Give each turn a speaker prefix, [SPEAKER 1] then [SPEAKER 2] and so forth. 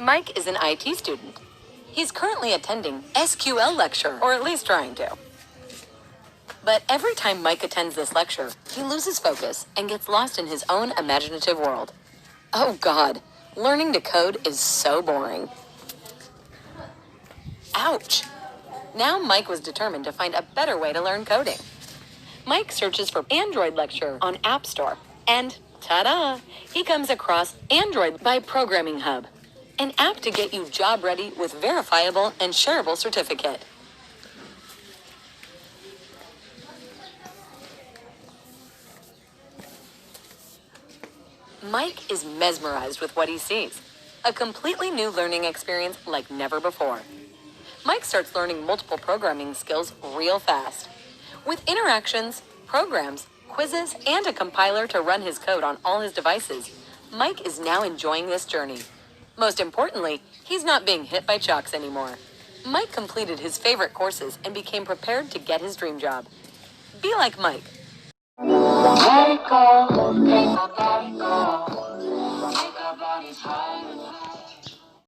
[SPEAKER 1] Mike is an IT student. He's currently attending SQL lecture, or at least trying to. But every time Mike attends this lecture, he loses focus and gets lost in his own imaginative world. Oh God, learning to code is so boring. Ouch! Now Mike was determined to find a better way to learn coding. Mike searches for Android lecture on App Store, and ta-da! He comes across Android by Programming Hub, an app to get you job ready with verifiable and shareable certificate. Mike is mesmerized with what he sees. A completely new learning experience like never before. Mike starts learning multiple programming skills real fast. With interactions, programs, quizzes, and a compiler to run his code on all his devices, Mike is now enjoying this journey. Most importantly, he's not being hit by chalks anymore. Mike completed his favorite courses and became prepared to get his dream job. Be like Mike. Let it go, let my body go. Take our bodies higher.